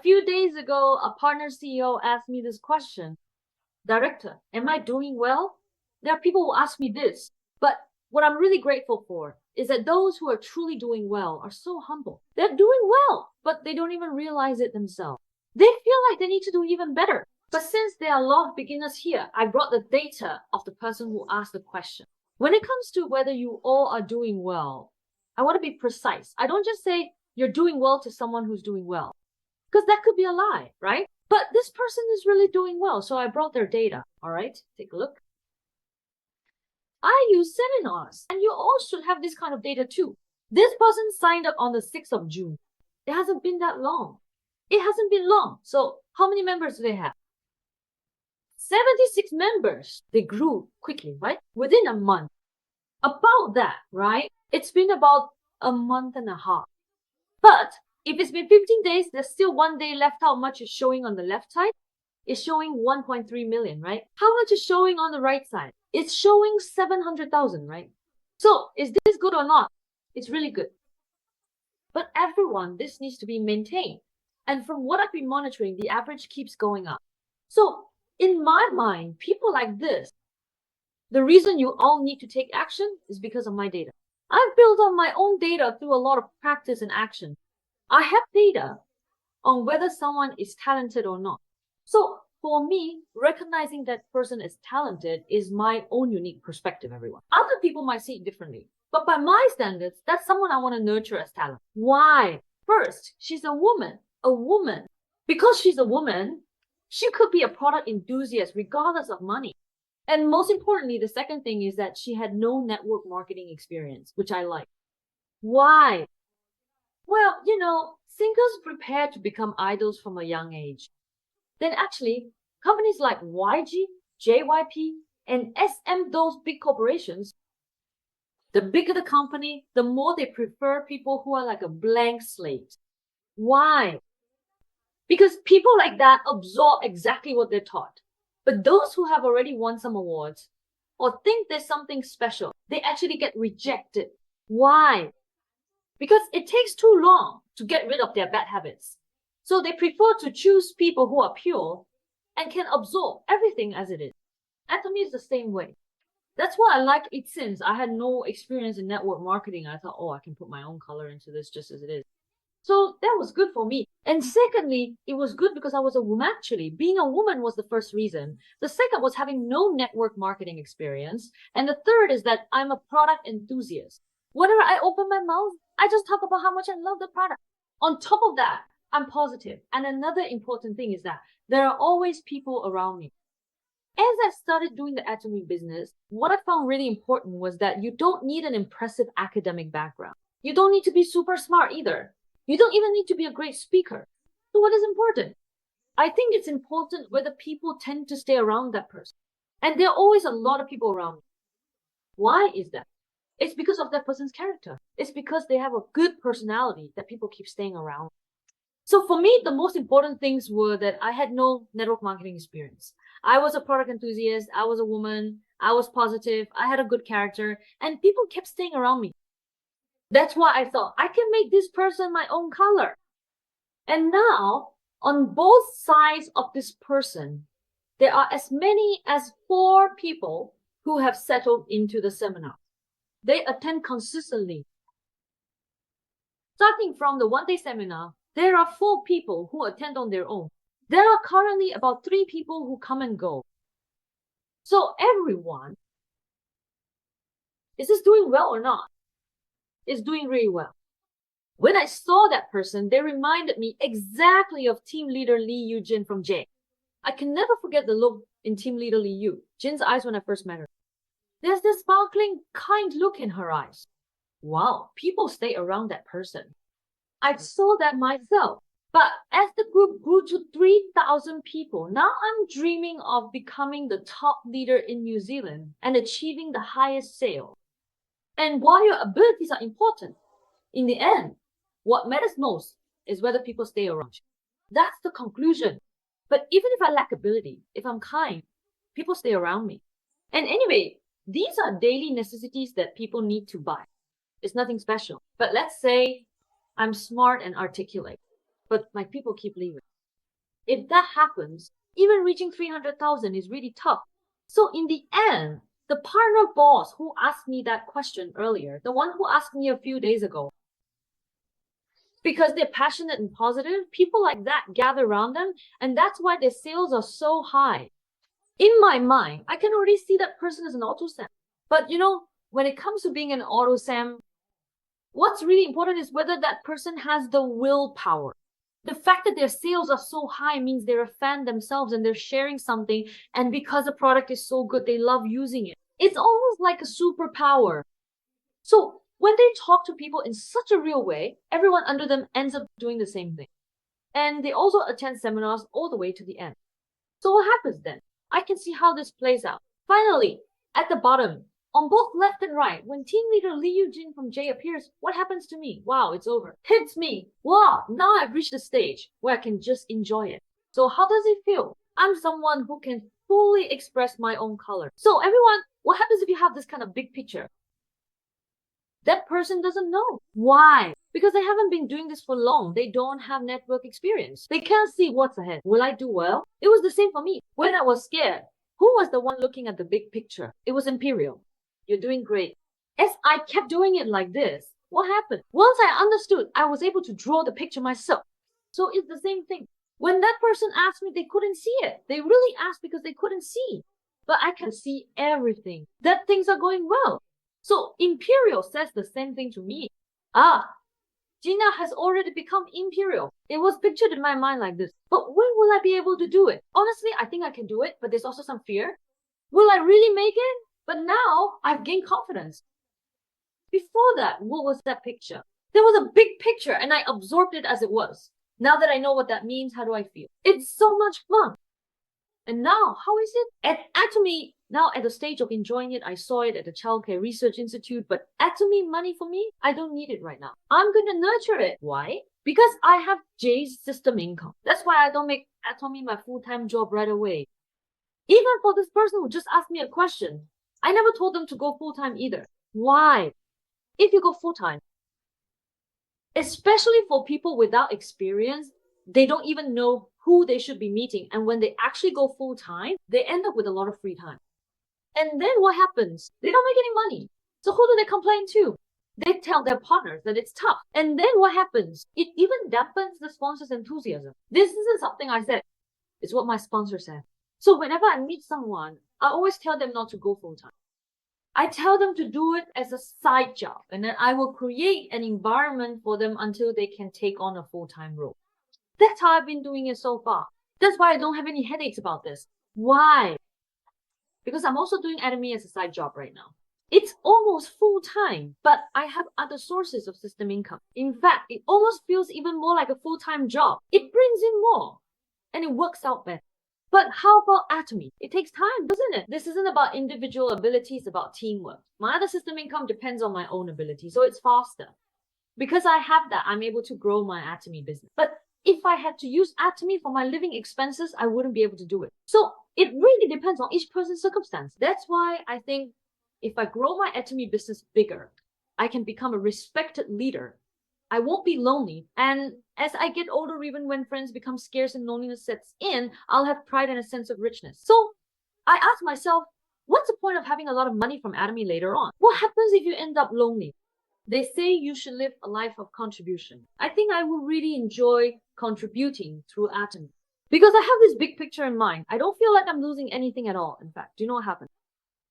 few days ago, a partner CEO asked me this question. Director, am I doing well? There are people who ask me this, but what I'm really grateful for is that those who are truly doing well are so humble. They're doing well, but they don't even realize it themselves. They feel like they need to do even better. But since there are a lot of beginners here, I brought the data of the person who asked the question. When it comes to whether you all are doing well, I want to be precise. I don't just say you're doing well to someone who's doing well, because that could be a lie, right? But this person is really doing well, so I brought their data. All right, take a look. I use seminars, and you all should have this kind of data too. This person signed up on the 6th of June. It hasn't been that long. It hasn't been long. So how many members do they have? 76 members. They grew quickly, right? Within a month. About that, right? It's been about a month and a half. But if it's been 15 days, there's still 1 day left. How much is showing on the left side? It's showing 1.3 million, right? How much is showing on the right side? It's showing 700,000, right? So is this good or not? It's really good. But everyone, this needs to be maintained. And from what I've been monitoring, the average keeps going up. So in my mind, people like this, the reason you all need to take action is because of my data. I've built on my own data through a lot of practice and action. I have data on whether someone is talented or not. So for me, recognizing that person is talented is my own unique perspective, everyone. Other people might see it differently. But by my standards, that's someone I want to nurture as talent. Why? First, she's a woman. A woman. Because she's a woman, she could be a product enthusiast regardless of money. And most importantly, the second thing is that she had no network marketing experience, which I like. Why? Well, singers prepare to become idols from a young age. Then actually, companies like YG, JYP, and SM, those big corporations, the bigger the company, the more they prefer people who are like a blank slate. Why? Because people like that absorb exactly what they're taught. But those who have already won some awards or think there's something special, they actually get rejected. Why? Because it takes too long to get rid of their bad habits. So they prefer to choose people who are pure and can absorb everything as it is. Atomy is the same way. That's why I like it since I had no experience in network marketing. I thought, I can put my own color into this just as it is. So that was good for me. And secondly, it was good because I was a woman actually. Being a woman was the first reason. The second was having no network marketing experience. And the third is that I'm a product enthusiast. Whenever I open my mouth, I just talk about how much I love the product. On top of that, I'm positive. And another important thing is that there are always people around me. As I started doing the Atomy business, what I found really important was that you don't need an impressive academic background. You don't need to be super smart either. You don't even need to be a great speaker. So what is important? I think it's important whether people tend to stay around that person. And there are always a lot of people around me. Why is that? It's because of that person's character. It's because they have a good personality that people keep staying around. So for me, the most important things were that I had no network marketing experience. I was a product enthusiast. I was a woman. I was positive. I had a good character. And people kept staying around me. That's why I thought I can make this person my own color. And now, on both sides of this person, there are as many as 4 people who have settled into the seminar. They attend consistently. Starting from the 1-day seminar, there are 4 people who attend on their own. There are currently about 3 people who come and go. So everyone, is this doing well or not? Is doing really well. When I saw that person, they reminded me exactly of team leader Lee Yu-jin from J. I can never forget the look in team leader Lee Yu, Jin's eyes when I first met her. There's this sparkling, kind look in her eyes. Wow, people stay around that person. I saw that myself. But as the group grew to 3,000 people, now I'm dreaming of becoming the top leader in New Zealand and achieving the highest sale. And while your abilities are important, in the end, what matters most is whether people stay around you. That's the conclusion. But even if I lack ability, if I'm kind, people stay around me. And anyway, these are daily necessities that people need to buy. It's nothing special. But let's say I'm smart and articulate. but my people keep leaving. If that happens, even reaching 300,000 is really tough. So in the end, the partner boss who asked me that question earlier, the one who asked me a few days ago, because they're passionate and positive, people like that gather around them, and that's why their sales are so high. In my mind, I can already see that person as an auto SAM. But when it comes to being an auto SAM, what's really important is whether that person has the willpower. The fact that their sales are so high means they're a fan themselves and they're sharing something, and because the product is so good, they love using it. It's almost like a superpower. So when they talk to people in such a real way, everyone under them ends up doing the same thing. And they also attend seminars all the way to the end. So what happens then? I can see how this plays out. Finally, at the bottom, on both left and right, when team leader Lee Eugene from J appears, what happens to me? Wow, it's over. Hits me. Wow, now I've reached the stage where I can just enjoy it. So how does it feel? I'm someone who can fully express my own color. So everyone, what happens if you have this kind of big picture? That person doesn't know. Why? Because they haven't been doing this for long. They don't have network experience. They can't see what's ahead. Will I do well? It was the same for me. When I was scared, who was the one looking at the big picture? It was Imperial. You're doing great. As I kept doing it like this, what happened? Once I understood, I was able to draw the picture myself. So it's the same thing. When that person asked me, they couldn't see it. They really asked because they couldn't see. But I can see everything. That things are going well. So Imperial says the same thing to me. Gina has already become Imperial. It was pictured in my mind like this. But when will I be able to do it? Honestly, I think I can do it, but there's also some fear. Will I really make it? But now I've gained confidence. Before that, what was that picture? There was a big picture and I absorbed it as it was. Now that I know what that means, how do I feel? It's so much fun. And now, how is it? At Atomy, now at the stage of enjoying it, I saw it at the Childcare Research Institute, but Atomy money for me, I don't need it right now. I'm going to nurture it. Why? Because I have Jay's system income. That's why I don't make Atomy my full-time job right away. Even for this person who just asked me a question, I never told them to go full-time either. Why? If you go full-time, especially for people without experience, they don't even know who they should be meeting. And when they actually go full-time, they end up with a lot of free time. And then what happens? They don't make any money. So who do they complain to? They tell their partners that it's tough. And then what happens? It even dampens the sponsor's enthusiasm. This isn't something I said. It's what my sponsor said. So whenever I meet someone, I always tell them not to go full-time. I tell them to do it as a side job, and then I will create an environment for them until they can take on a full-time role. That's how I've been doing it so far. That's why I don't have any headaches about this. Why? Because I'm also doing 애터미 as a side job right now. It's almost full-time, but I have other sources of system income. In fact, it almost feels even more like a full-time job. It brings in more, and it works out better. But how about 애터미? It takes time, doesn't it? This isn't about individual ability, it's about teamwork. My other system income depends on my own ability, so it's faster. Because I have that, I'm able to grow my 애터미 business. But if I had to use 애터미 for my living expenses, I wouldn't be able to do it. So it really depends on each person's circumstance. That's why I think if I grow my 애터미 business bigger, I can become a respected leader. I won't be lonely. And as I get older, even when friends become scarce and loneliness sets in, I'll have pride and a sense of richness. So I ask myself, what's the point of having a lot of money from 애터미 later on? What happens if you end up lonely? They say you should live a life of contribution. I think I will really enjoy contributing through 애터미. Because I have this big picture in mind. I don't feel like I'm losing anything at all. In fact, do you know what happened?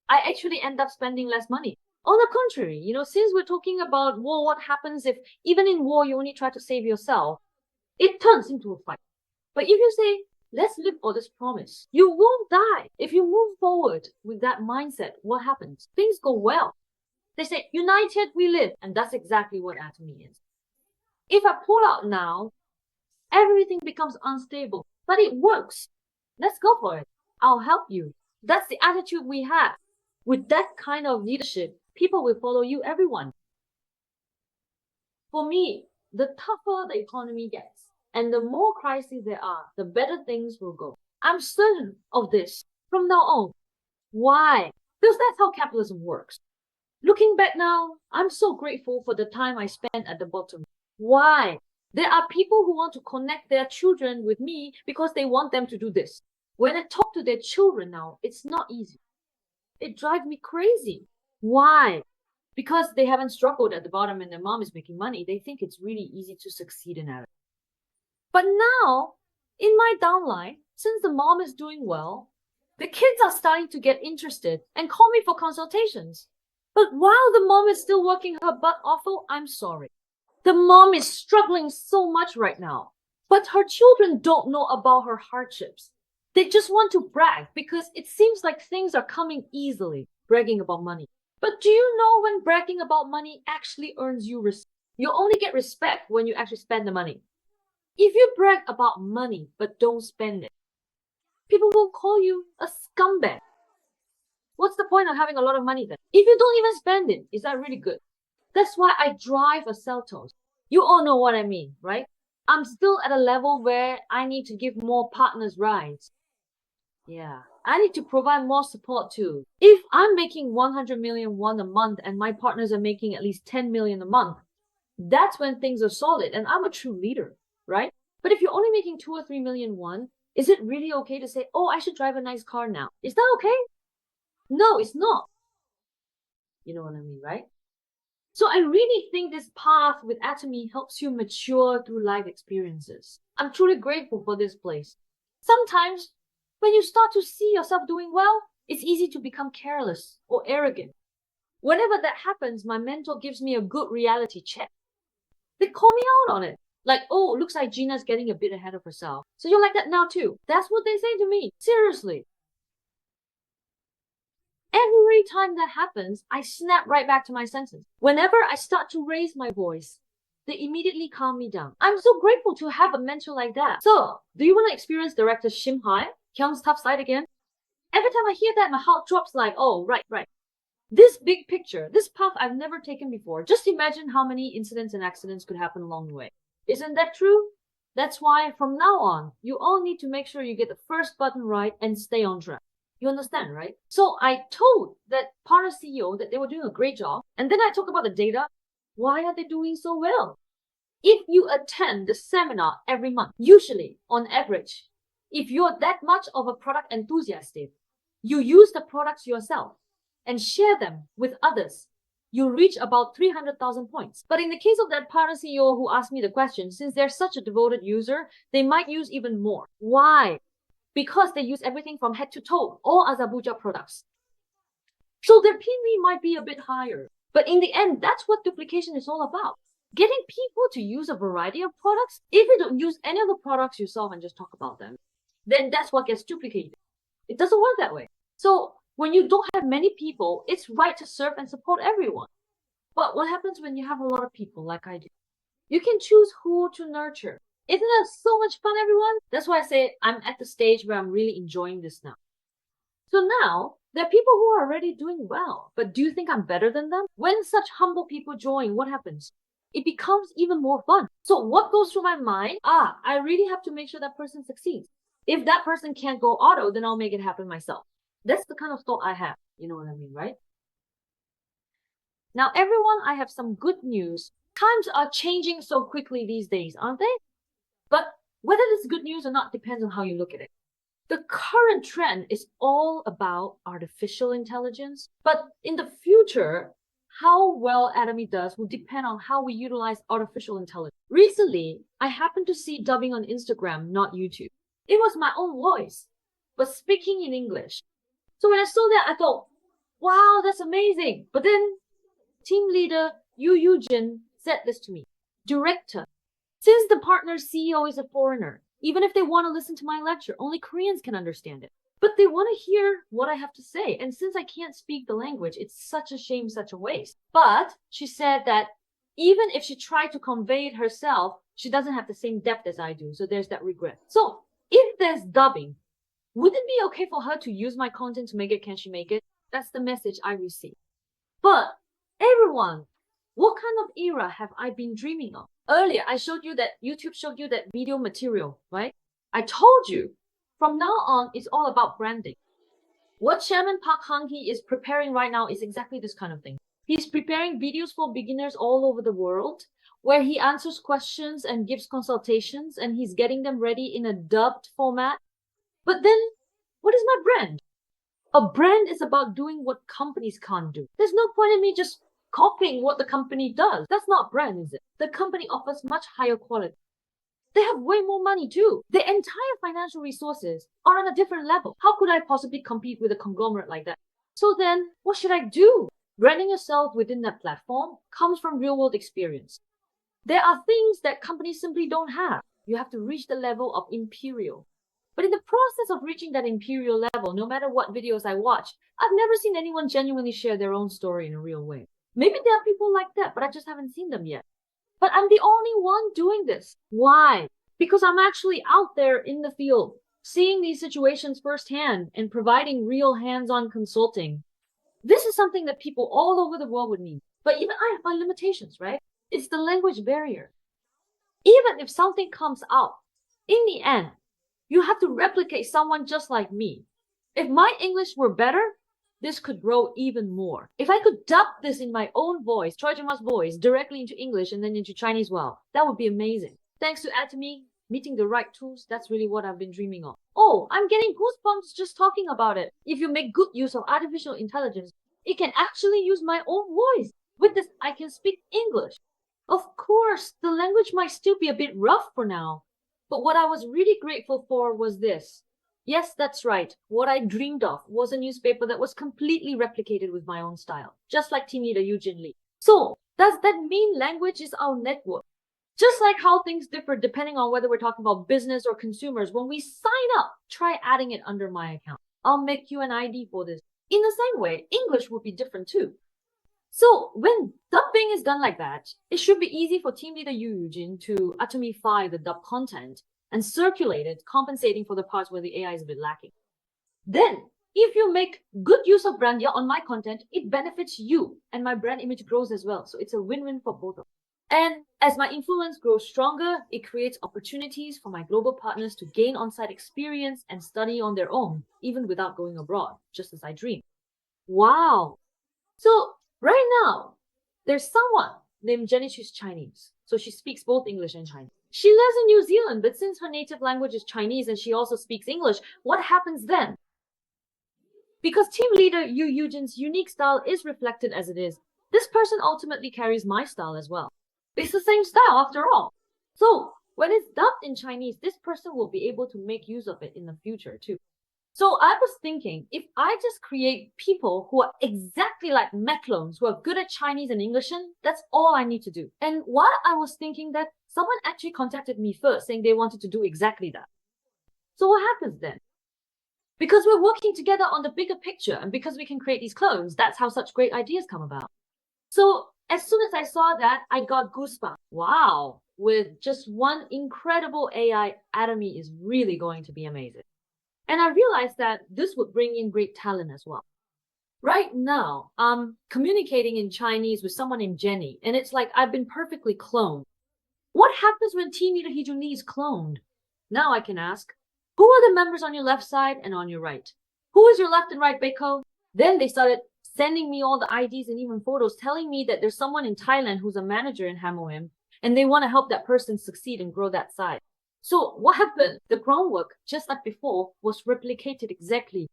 I actually end up spending less money. On the contrary, since we're talking about war, what happens if even in war you only try to save yourself? It turns into a fight. But if you say, let's live for this promise, you won't die. If you move forward with that mindset, what happens? Things go well. They say, united we live. And that's exactly what 애터미 is. If I pull out now, everything becomes unstable. But it works. Let's go for it. I'll help you. That's the attitude we have. With that kind of leadership, people will follow you, everyone. For me, the tougher the economy gets, and the more crises there are, the better things will go. I'm certain of this from now on. Why? Because that's how capitalism works. Looking back now, I'm so grateful for the time I spent at the bottom. Why? There are people who want to connect their children with me because they want them to do this. When I talk to their children now, it's not easy. It drives me crazy. Why? Because they haven't struggled at the bottom and their mom is making money. They think it's really easy to succeed in it. But now, in my downline, since the mom is doing well, the kids are starting to get interested and call me for consultations. But while the mom is still working her butt off, I'm sorry. The mom is struggling so much right now. But her children don't know about her hardships. They just want to brag because it seems like things are coming easily, bragging about money. But do you know when bragging about money actually earns you respect? You only get respect when you actually spend the money. If you brag about money but don't spend it, people will call you a scumbag. What's the point of having a lot of money then? If you don't even spend it, is that really good? That's why I drive a Seltos. You all know what I mean, right? I'm still at a level where I need to give more partners rides. Yeah, I need to provide more support too. If I'm making 100 million won a month and my partners are making at least 10 million a month, that's when things are solid and I'm a true leader, right? But if you're only making 2 or 3 million won, is it really okay to say, oh, I should drive a nice car now? Is that okay? No, it's not. You know what I mean, right? So I really think this path with Atomy helps you mature through life experiences. I'm truly grateful for this place. Sometimes, when you start to see yourself doing well, it's easy to become careless or arrogant. Whenever that happens, my mentor gives me a good reality check. They call me out on it. Like, oh, looks like Gina's getting a bit ahead of herself. So you're like that now too. That's what they say to me. Seriously. Every time that happens, I snap right back to my senses. Whenever I start to raise my voice, they immediately calm me down. I'm so grateful to have a mentor like that. So, do you want to experience director Shim Hai, Kyung's tough side again? Every time I hear that, my heart drops like, oh, right. This big picture, this path I've never taken before. Just imagine how many incidents and accidents could happen along the way. Isn't that true? That's why from now on, you all need to make sure you get the first button right and stay on track. You understand, right? So I told that partner CEO that they were doing a great job. And then I talk about the data. Why are they doing so well? If you attend the seminar every month, usually on average, if you're that much of a product enthusiast, you use the products yourself and share them with others, you reach about 300,000 points. But in the case of that partner CEO who asked me the question, since they're such a devoted user, they might use even more. Why? Because they use everything from head to toe, all Azabuja products. So their PV might be a bit higher. But in the end, that's what duplication is all about. Getting people to use a variety of products. If you don't use any of the products yourself and just talk about them, then that's what gets duplicated. It doesn't work that way. So when you don't have many people, it's right to serve and support everyone. But what happens when you have a lot of people like I do? You can choose who to nurture. Isn't that so much fun, everyone? That's why I say I'm at the stage where I'm really enjoying this now. So now, there are people who are already doing well, but do you think I'm better than them? When such humble people join, what happens? It becomes even more fun. So what goes through my mind? I really have to make sure that person succeeds. If that person can't go auto, then I'll make it happen myself. That's the kind of thought I have. You know what I mean, right? Now, everyone, I have some good news. Times are changing so quickly these days, aren't they? But whether this is good news or not depends on how you look at it. The current trend is all about artificial intelligence. But in the future, how well Atomy does will depend on how we utilize artificial intelligence. Recently, I happened to see dubbing on Instagram, not YouTube. It was my own voice, but speaking in English. So when I saw that, I thought, wow, that's amazing. But then team leader Yu Jin said this to me. Director, since the partner CEO is a foreigner, even if they want to listen to my lecture, only Koreans can understand it. But they want to hear what I have to say. And since I can't speak the language, it's such a shame, such a waste. But she said that even if she tried to convey it herself, she doesn't have the same depth as I do. So there's that regret. So if there's dubbing, would it be okay for her to use my content to make it? Can she make it? That's the message I received. But everyone, what kind of era have I been dreaming of? Earlier, I showed you that YouTube showed you that video material, right? I told you from now on, it's all about branding. What Chairman Park Han-hee is preparing right now is exactly this kind of thing. He's preparing videos for beginners all over the world where he answers questions and gives consultations and he's getting them ready in a dubbed format. But then, what is my brand? A brand is about doing what companies can't do. There's no point in me just copying what the company does. That's not brand, is it? The company offers much higher quality. They have way more money too. Their entire financial resources are on a different level. How could I possibly compete with a conglomerate like that? So then, what should I do? Branding yourself within that platform comes from real-world experience. There are things that companies simply don't have. You have to reach the level of imperial. But in the process of reaching that imperial level, no matter what videos I watch, I've never seen anyone genuinely share their own story in a real way. Maybe there are people like that, but I just haven't seen them yet. But I'm the only one doing this. Why? Because I'm actually out there in the field, seeing these situations firsthand and providing real hands-on consulting. This is something that people all over the world would need. But even I have my limitations, right? It's the language barrier. Even if something comes out, in the end, you have to replicate someone just like me. If my English were better, this could grow even more. If I could dub this in my own voice, Choijima's voice, directly into English and then into Chinese, well, that would be amazing. Thanks to Atomy, meeting the right tools, that's really what I've been dreaming of. Oh, I'm getting goosebumps just talking about it. If you make good use of artificial intelligence, it can actually use my own voice. With this, I can speak English. Of course, the language might still be a bit rough for now. But what I was really grateful for was this. Yes, that's right. What I dreamed of was a newspaper that was completely replicated with my own style, just like team leader Eugene Lee. So, does that mean language is our network? Just like how things differ depending on whether we're talking about business or consumers, when we sign up, try adding it under my account. I'll make you an ID for this. In the same way, English would be different too. So when dubbing is done like that, it should be easy for team leader Eugene to atomify the dub content and circulate it, compensating for the parts where the AI is a bit lacking. Then, if you make good use of Brandia on my content, it benefits you and my brand image grows as well. So it's a win-win for both of us. And as my influence grows stronger, it creates opportunities for my global partners to gain on-site experience and study on their own, even without going abroad, just as I dreamed. Wow. So right now, there's someone named Jenny. She's Chinese. So she speaks both English and Chinese. She lives in New Zealand, but since her native language is Chinese and she also speaks English, what happens then? Because team leader Yu Eugene's unique style is reflected as it is, this person ultimately carries my style as well. It's the same style after all. So when it's dubbed in Chinese, this person will be able to make use of it in the future too. So I was thinking, if I just create people who are exactly like clones, who are good at Chinese and English, that's all I need to do. And while I was thinking that, someone actually contacted me first saying they wanted to do exactly that. So what happens then? Because we're working together on the bigger picture and because we can create these clones, that's how such great ideas come about. So as soon as I saw that, I got goosebumps. Wow, with just one incredible AI, Atomy is really going to be amazing. And I realized that this would bring in great talent as well. Right now, I'm communicating in Chinese with someone named Jenny, and it's like I've been perfectly cloned. What happens when team leader Heejun Lee is cloned? Now I can ask, who are the members on your left side and on your right? Who is your left and right Beiko? Then they started sending me all the IDs and even photos telling me that there's someone in Thailand who's a manager in Hamoim, and they want to help that person succeed and grow that side. So what happened? The groundwork, just like before, was replicated exactly.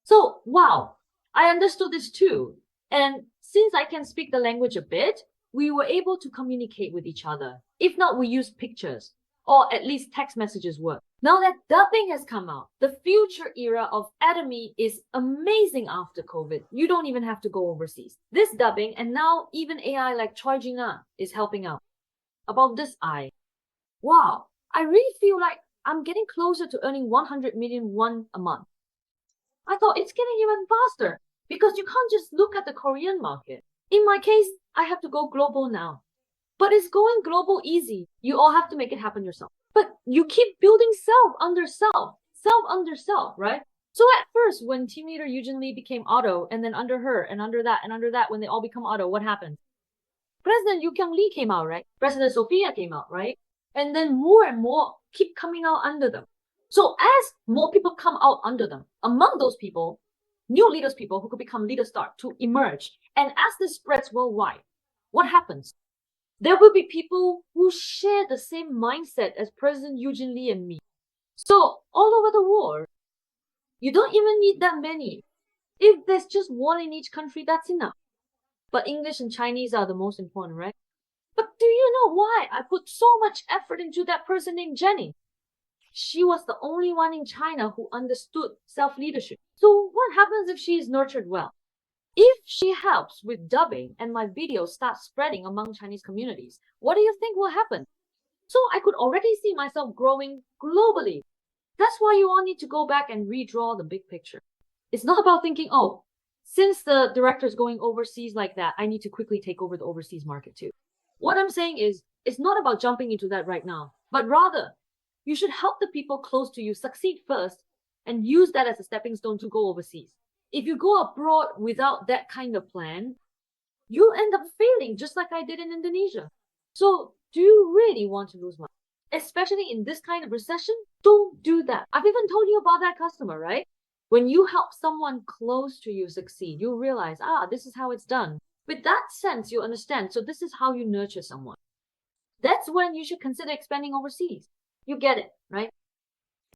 So, wow, I understood this too. And since I can speak the language a bit, we were able to communicate with each other. If not, we used pictures, or at least text messages work. Now that dubbing has come out, the future era of Atomy is amazing after COVID. You don't even have to go overseas. This dubbing, and now even AI like Choijiana is helping out. About this wow, I really feel like I'm getting closer to earning 100 million won a month. I thought it's getting even faster because you can't just look at the Korean market. In my case, I have to go global now. But it's going global easy. You all have to make it happen yourself. But you keep building self under self, right? So at first, when team leader Eugene Lee became auto, and then under her, and under that, when they all become auto, what happened? President Yu Kyung Lee came out, right? President Sophia came out, right? And then more and more keep coming out under them. So as more people come out under them, among those people, new leaders, people who could become leaders start to emerge. And as this spreads worldwide, what happens? There will be people who share the same mindset as President Eugene Lee and me. So, all over the world, you don't even need that many. If there's just one in each country, that's enough. But English and Chinese are the most important, right? But do you know why I put so much effort into that person named Jenny? She was the only one in China who understood self-leadership. So what happens if she is nurtured well? If she helps with dubbing and my videos start spreading among Chinese communities, what do you think will happen? So I could already see myself growing globally. That's why you all need to go back and redraw the big picture. It's not about thinking, oh, since the director's going overseas like that, I need to quickly take over the overseas market too. What I'm saying is, it's not about jumping into that right now, but rather, you should help the people close to you succeed first and use that as a stepping stone to go overseas. If you go abroad without that kind of plan, you'll end up failing just like I did in Indonesia. So, do you really want to lose money? Especially in this kind of recession, don't do that. I've even told you about that customer, right? When you help someone close to you succeed, you realize, this is how it's done. With that sense, you understand. So this is how you nurture someone. That's when you should consider expanding overseas. You get it, right?